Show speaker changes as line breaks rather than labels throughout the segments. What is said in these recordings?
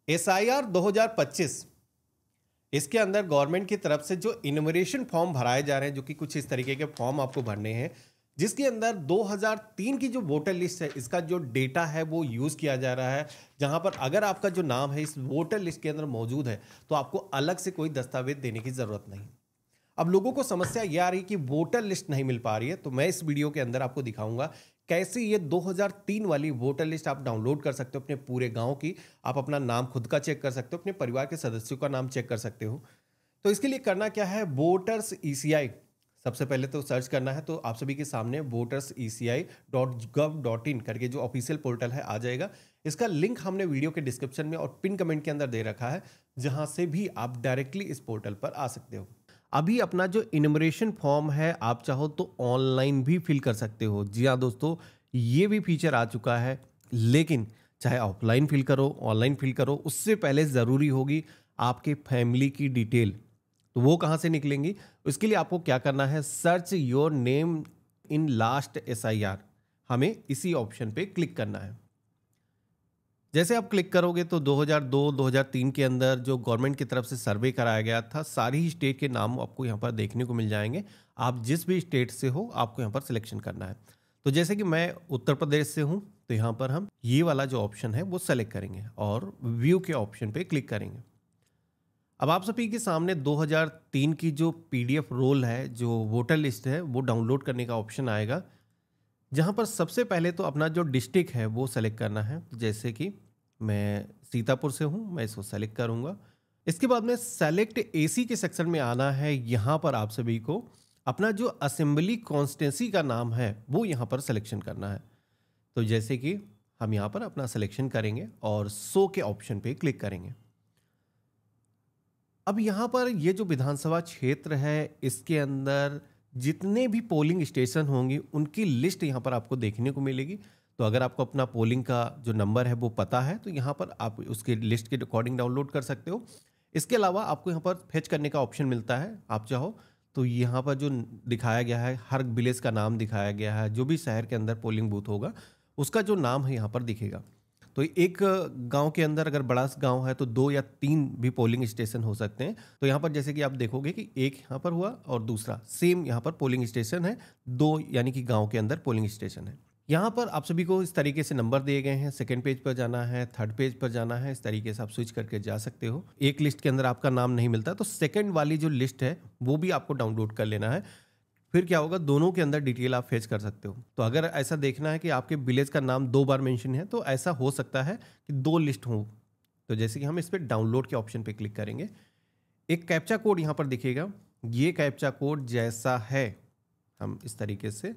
SIR 2025 इसके अंदर government की तरफ से जो इन्यूमरेशन फॉर्म भराए जा रहे हैं, जो कि कुछ इस तरीके के फॉर्म आपको भरने हैं, जिसके अंदर 2003 की जो वोटर लिस्ट है, इसका जो डेटा है वो यूज़ किया जा रहा है। जहां पर अगर आपका जो नाम है इस वोटर लिस्ट के अंदर मौजूद है तो आपको अलग से कोई दस्तावेज देने की ज़रूरत नहीं। अब लोगों को समस्या ये आ रही है कि वोटर लिस्ट नहीं मिल पा रही है, तो मैं इस वीडियो के अंदर आपको दिखाऊंगा कैसे ये 2003 वाली वोटर लिस्ट आप डाउनलोड कर सकते हो अपने पूरे गांव की। आप अपना नाम खुद का चेक कर सकते हो, अपने परिवार के सदस्यों का नाम चेक कर सकते हो। तो इसके लिए करना क्या है, वोटर्स ECI सबसे पहले तो सर्च करना है। तो आप सभी के सामने voterseci.gov.in करके जो ऑफिशियल पोर्टल है आ जाएगा। इसका लिंक हमने वीडियो के डिस्क्रिप्शन में और पिन कमेंट के अंदर दे रखा है, जहां से भी आप डायरेक्टली इस पोर्टल पर आ सकते हो। अभी अपना जो इन्यूमरेशन फॉर्म है आप चाहो तो ऑनलाइन भी फिल कर सकते हो। जी हाँ दोस्तों, ये भी फीचर आ चुका है। लेकिन चाहे ऑफलाइन फिल करो ऑनलाइन फिल करो, उससे पहले ज़रूरी होगी आपके फैमिली की डिटेल। तो वो कहाँ से निकलेंगी? उसके लिए आपको क्या करना है, search your name in last SIR, हमें इसी ऑप्शन पे क्लिक करना है। जैसे आप क्लिक करोगे तो 2002-2003 के अंदर जो गवर्नमेंट की तरफ से सर्वे कराया गया था, सारी ही स्टेट के नाम आपको यहाँ पर देखने को मिल जाएंगे। आप जिस भी स्टेट से हो आपको यहाँ पर सिलेक्शन करना है। तो जैसे कि मैं उत्तर प्रदेश से हूँ, तो यहाँ पर हम ये वाला जो ऑप्शन है वो सेलेक्ट करेंगे और व्यू के ऑप्शन पे क्लिक करेंगे। अब आप सभी के सामने 2003 की जो PDF रोल है, जो वोटर लिस्ट है, वो डाउनलोड करने का ऑप्शन आएगा, जहाँ पर सबसे पहले तो अपना जो डिस्ट्रिक्ट है वो सेलेक्ट करना है। तो जैसे कि मैं सीतापुर से हूँ, मैं इसको सेलेक्ट करूँगा। इसके बाद में सेलेक्ट AC के सेक्शन में आना है। यहाँ पर आप सभी को अपना जो असेंबली कॉन्स्टिट्यूंसी का नाम है वो यहाँ पर सिलेक्शन करना है। तो जैसे कि हम यहाँ पर अपना सिलेक्शन करेंगे और शो के ऑप्शन पे क्लिक करेंगे। अब यहाँ पर ये जो विधानसभा क्षेत्र है, इसके अंदर जितने भी पोलिंग स्टेशन होंगे उनकी लिस्ट यहाँ पर आपको देखने को मिलेगी। तो अगर आपको अपना पोलिंग का जो नंबर है वो पता है तो यहाँ पर आप उसके लिस्ट के अकॉर्डिंग डाउनलोड कर सकते हो। इसके अलावा आपको यहाँ पर फेच करने का ऑप्शन मिलता है। आप चाहो तो यहाँ पर जो दिखाया गया है, हर विलेज का नाम दिखाया गया है, जो भी शहर के अंदर पोलिंग बूथ होगा उसका जो नाम है यहाँ पर दिखेगा। तो एक गांव के अंदर अगर बड़ा गांव है तो 2 या 3 भी पोलिंग स्टेशन हो सकते हैं। तो यहाँ पर जैसे कि आप देखोगे कि एक यहाँ पर हुआ और दूसरा सेम यहाँ पर पोलिंग स्टेशन है, 2 यानी कि गांव के अंदर पोलिंग स्टेशन है। यहाँ पर आप सभी को इस तरीके से नंबर दिए गए हैं। सेकंड पेज पर जाना है, थर्ड पेज पर जाना है, इस तरीके से आप स्विच करके जा सकते हो। एक लिस्ट के अंदर आपका नाम नहीं मिलता तो सेकंड वाली जो लिस्ट है वो भी आपको डाउनलोड कर लेना है। फिर क्या होगा, दोनों के अंदर डिटेल आप फेच कर सकते हो। तो अगर ऐसा देखना है कि आपके विलेज का नाम 2 बार मेंशन है तो ऐसा हो सकता है कि 2 लिस्ट हो। तो जैसे कि हम इस पर डाउनलोड के ऑप्शन पे क्लिक करेंगे, एक कैप्चा कोड यहाँ पर दिखेगा। ये कैप्चा कोड जैसा है हम इस तरीके से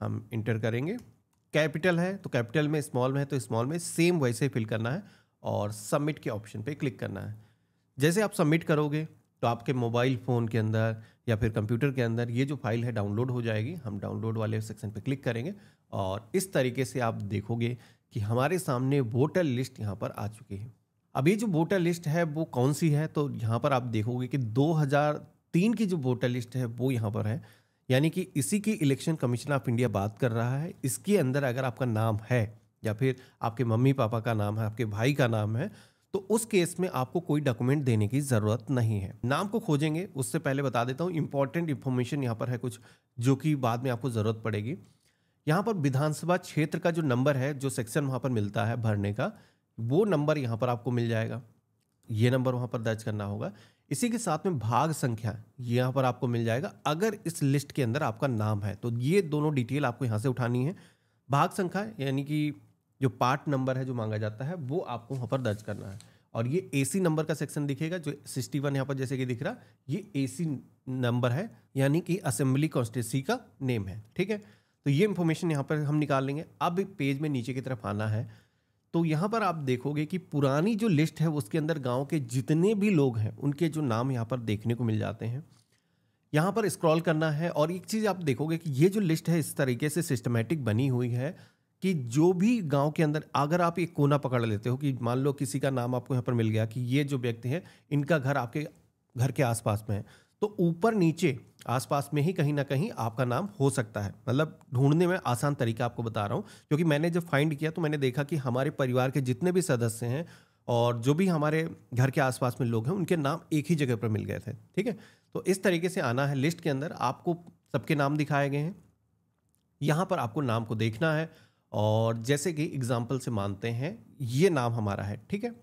हम इंटर करेंगे। कैपिटल है तो कैपिटल में, स्मॉल में है तो स्मॉल में, सेम वैसे फिल करना है और सबमिट के ऑप्शन पे क्लिक करना है। जैसे आप सबमिट करोगे तो आपके मोबाइल फ़ोन के अंदर या फिर कंप्यूटर के अंदर ये जो फाइल है डाउनलोड हो जाएगी। हम डाउनलोड वाले सेक्शन पे क्लिक करेंगे और इस तरीके से आप देखोगे कि हमारे सामने वोटर लिस्ट यहाँ पर आ चुकी है। अब ये जो वोटर लिस्ट है वो कौन सी है, तो यहाँ पर आप देखोगे कि 2003 की जो वोटर लिस्ट है वो यहाँ पर है, यानी कि इसी की इलेक्शन कमीशन ऑफ इंडिया बात कर रहा है। इसके अंदर अगर आपका नाम है या फिर आपके मम्मी पापा का नाम है, आपके भाई का नाम है, तो उस केस में आपको कोई डॉक्यूमेंट देने की ज़रूरत नहीं है। नाम को खोजेंगे उससे पहले बता देता हूँ, इंपॉर्टेंट इन्फॉर्मेशन यहाँ पर है कुछ जो कि बाद में आपको ज़रूरत पड़ेगी। यहाँ पर विधानसभा क्षेत्र का जो नंबर है, जो सेक्शन वहाँ पर मिलता है भरने का, वो नंबर यहाँ पर आपको मिल जाएगा। ये नंबर वहाँ पर दर्ज करना होगा। इसी के साथ में भाग संख्या यहाँ पर आपको मिल जाएगा। अगर इस लिस्ट के अंदर आपका नाम है तो ये दोनों डिटेल आपको यहाँ से उठानी है। भाग संख्या यानी कि जो पार्ट नंबर है जो मांगा जाता है वो आपको वहाँ पर दर्ज करना है। और ये AC नंबर का सेक्शन दिखेगा, जो 61 यहाँ पर जैसे कि दिख रहा, ये AC नंबर है, यानी कि असेंबली कॉन्स्टिट्यूंसी का नेम है। ठीक है, तो ये इंफॉर्मेशन यहाँ पर हम निकाल लेंगे। अब पेज में नीचे की तरफ आना है तो यहाँ पर आप देखोगे कि पुरानी जो लिस्ट है उसके अंदर गांव के जितने भी लोग हैं उनके जो नाम यहाँ पर देखने को मिल जाते हैं। यहाँ पर स्क्रॉल करना है और एक चीज़ आप देखोगे कि ये जो लिस्ट है इस तरीके से सिस्टमैटिक बनी हुई है कि जो भी गांव के अंदर, अगर आप एक कोना पकड़ लेते हो कि मान लो किसी का नाम आपको यहाँ पर मिल गया कि ये जो व्यक्ति है इनका घर आपके घर के आसपास में है, तो ऊपर नीचे आसपास में ही कहीं ना कहीं आपका नाम हो सकता है। मतलब ढूंढने में आसान तरीका आपको बता रहा हूँ, क्योंकि मैंने जब फाइंड किया तो मैंने देखा कि हमारे परिवार के जितने भी सदस्य हैं और जो भी हमारे घर के आसपास में लोग हैं उनके नाम एक ही जगह पर मिल गए थे। ठीक है, तो इस तरीके से आना है। लिस्ट के अंदर आपको सबके नाम दिखाए गए हैं, यहाँ पर आपको नाम को देखना है और जैसे कि एग्जाम्पल से मानते हैं ये नाम हमारा है। ठीक है,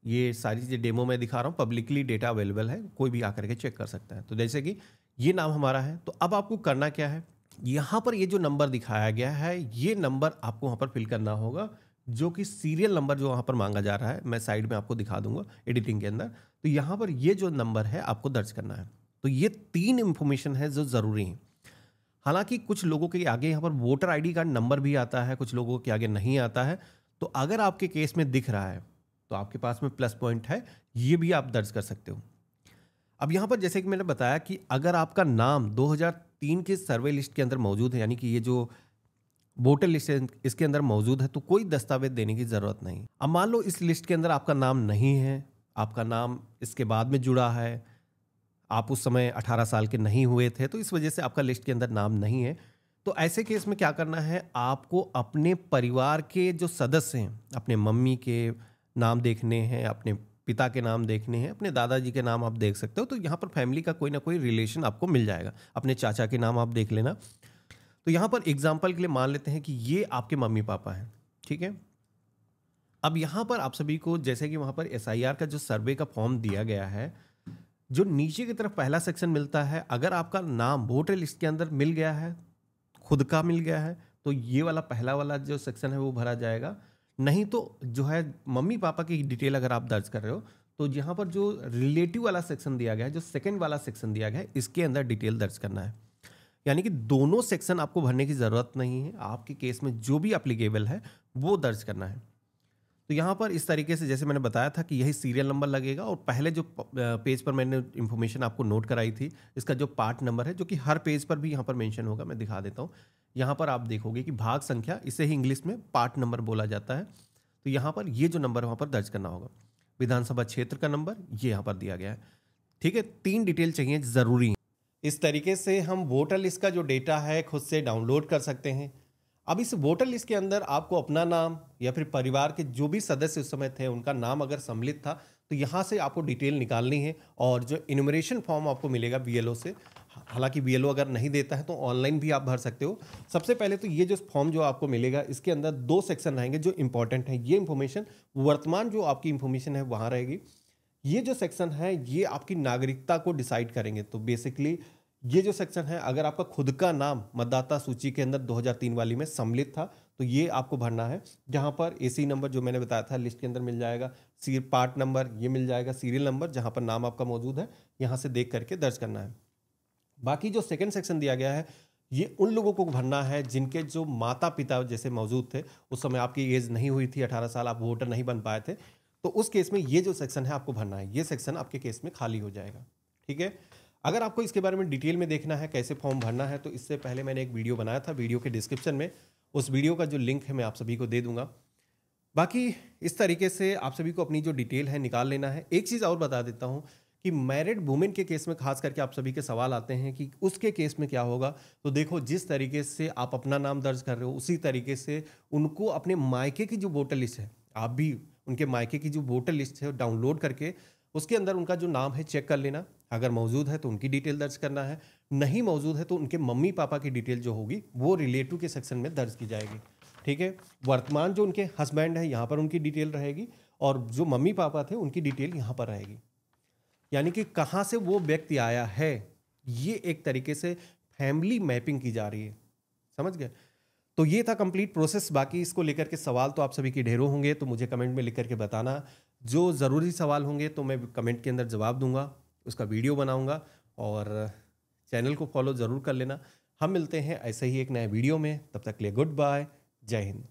ये सारी चीज़ें डेमो में दिखा रहा हूँ, पब्लिकली डेटा अवेलेबल है, कोई भी आकर के चेक कर सकता है। तो जैसे कि ये नाम हमारा है, तो अब आपको करना क्या है, यहाँ पर ये जो नंबर दिखाया गया है ये नंबर आपको वहाँ पर फिल करना होगा, जो कि सीरियल नंबर जो वहाँ पर मांगा जा रहा है, मैं साइड में आपको दिखा दूंगा एडिटिंग के अंदर। तो यहाँ पर ये जो नंबर है आपको दर्ज करना है। तो ये 3 इंफॉर्मेशन है जो ज़रूरी है। हालांकि कुछ लोगों के आगे यहाँ पर वोटर आईडी कार्ड नंबर भी आता है, कुछ लोगों के आगे नहीं आता है। तो अगर आपके केस में दिख रहा है तो आपके पास में प्लस पॉइंट है, ये भी आप दर्ज कर सकते हो। अब यहाँ पर जैसे कि मैंने बताया कि अगर आपका नाम 2003 के सर्वे लिस्ट के अंदर मौजूद है, यानी कि ये जो वोटर लिस्ट है इसके अंदर मौजूद है, तो कोई दस्तावेज देने की ज़रूरत नहीं। अब मान लो इस लिस्ट के अंदर आपका नाम नहीं है, आपका नाम इसके बाद में जुड़ा है, आप उस समय 18 साल के नहीं हुए थे, तो इस वजह से आपका लिस्ट के अंदर नाम नहीं है। तो ऐसे केस में क्या करना है, आपको अपने परिवार के जो सदस्य हैं, अपने मम्मी के नाम देखने हैं, अपने पिता के नाम देखने हैं, अपने दादाजी के नाम आप देख सकते हो। तो यहाँ पर फैमिली का कोई ना कोई रिलेशन आपको मिल जाएगा। अपने चाचा के नाम आप देख लेना। तो यहाँ पर एग्जाम्पल के लिए मान लेते हैं कि ये आपके मम्मी पापा हैं। ठीक है, अब यहाँ पर आप सभी को जैसे कि वहाँ पर SIR का जो सर्वे का फॉर्म दिया गया है, जो नीचे की तरफ पहला सेक्शन मिलता है, अगर आपका नाम वोटर लिस्ट के अंदर मिल गया है, खुद का मिल गया है, तो ये वाला पहला वाला जो सेक्शन है वो भरा जाएगा। नहीं तो जो है मम्मी पापा की डिटेल अगर आप दर्ज कर रहे हो, तो यहाँ पर जो रिलेटिव वाला सेक्शन दिया गया है, जो सेकंड वाला सेक्शन दिया गया है, इसके अंदर डिटेल दर्ज करना है। यानी कि दोनों सेक्शन आपको भरने की ज़रूरत नहीं है, आपके केस में जो भी एप्लीकेबल है वो दर्ज करना है। तो यहाँ पर इस तरीके से जैसे मैंने बताया था कि यही सीरियल नंबर लगेगा, और पहले जो पेज पर मैंने इन्फॉर्मेशन आपको नोट कराई थी, इसका जो पार्ट नंबर है, जो कि हर पेज पर भी यहाँ पर मेंशन होगा, मैं दिखा देता हूँ। यहाँ पर आप देखोगे कि भाग संख्या, इसे ही इंग्लिश में पार्ट नंबर बोला जाता है। तो यहाँ पर ये जो नंबर वहाँ पर दर्ज करना होगा। विधानसभा क्षेत्र का नंबर ये यहाँ पर दिया गया है। ठीक है, 3 डिटेल चाहिए, ज़रूरी है। इस तरीके से हम वोटर लिस्ट का जो डेटा है खुद से डाउनलोड कर सकते हैं। अब इस वोटर लिस्ट के अंदर आपको अपना नाम या फिर परिवार के जो भी सदस्य उस समय थे उनका नाम अगर सम्मिलित था, तो यहाँ से आपको डिटेल निकालनी है। और जो इन्यूमरेशन फॉर्म आपको मिलेगा BLO से, हालांकि BLO अगर नहीं देता है तो ऑनलाइन भी आप भर सकते हो। सबसे पहले तो ये जो फॉर्म जो आपको मिलेगा, इसके अंदर 2 सेक्शन रहेंगे जो इंपॉर्टेंट है। ये इंफॉर्मेशन वर्तमान जो आपकी इंफॉर्मेशन है वहाँ रहेगी। ये जो सेक्शन है ये आपकी नागरिकता को डिसाइड करेंगे। तो बेसिकली ये जो सेक्शन है, अगर आपका खुद का नाम मतदाता सूची के अंदर 2003 वाली में सम्मिलित था तो ये आपको भरना है। जहाँ पर AC नंबर जो मैंने बताया था लिस्ट के अंदर मिल जाएगा, पार्ट नंबर ये मिल जाएगा, सीरियल नंबर जहाँ पर नाम आपका मौजूद है, यहाँ से देख करके दर्ज करना है। बाकी जो सेकंड सेक्शन दिया गया है ये उन लोगों को भरना है जिनके जो माता पिता जैसे मौजूद थे, उस समय आपकी एज नहीं हुई थी 18 साल, आप वोटर नहीं बन पाए थे, तो उस केस में ये जो सेक्शन है आपको भरना है। ये सेक्शन आपके केस में खाली हो जाएगा। ठीक है, अगर आपको इसके बारे में डिटेल में देखना है कैसे फॉर्म भरना है, तो इससे पहले मैंने एक वीडियो बनाया था, वीडियो के डिस्क्रिप्शन में उस वीडियो का जो लिंक है मैं आप सभी को दे दूंगा। बाकी इस तरीके से आप सभी को अपनी जो डिटेल है निकाल लेना है। एक चीज़ और बता देता हूँ कि मैरिड वुमेन के केस में खास करके आप सभी के सवाल आते हैं कि उसके केस में क्या होगा। तो देखो, जिस तरीके से आप अपना नाम दर्ज कर रहे हो उसी तरीके से उनको अपने मायके की जो वोटर लिस्ट है, आप भी उनके मायके की जो वोटर लिस्ट है डाउनलोड करके उसके अंदर उनका जो नाम है चेक कर लेना। अगर मौजूद है तो उनकी डिटेल दर्ज करना है, नहीं मौजूद है तो उनके मम्मी पापा की डिटेल जो होगी वो रिलेटिव के सेक्शन में दर्ज की जाएगी। ठीक है, वर्तमान जो उनके हस्बैंड है यहाँ पर उनकी डिटेल रहेगी, और जो मम्मी पापा थे उनकी डिटेल यहाँ पर रहेगी। यानी कि कहाँ से वो व्यक्ति आया है, ये एक तरीके से फैमिली मैपिंग की जा रही है। समझ गए? तो ये था कंप्लीट प्रोसेस। बाकी इसको लेकर के सवाल तो आप सभी के ढेरों होंगे, तो मुझे कमेंट में लिख करके बताना। जो ज़रूरी सवाल होंगे तो मैं कमेंट के अंदर जवाब दूंगा, उसका वीडियो बनाऊंगा, और चैनल को फॉलो ज़रूर कर लेना। हम मिलते हैं ऐसे ही एक नए वीडियो में, तब तक के लिए गुड बाय, जय हिंद।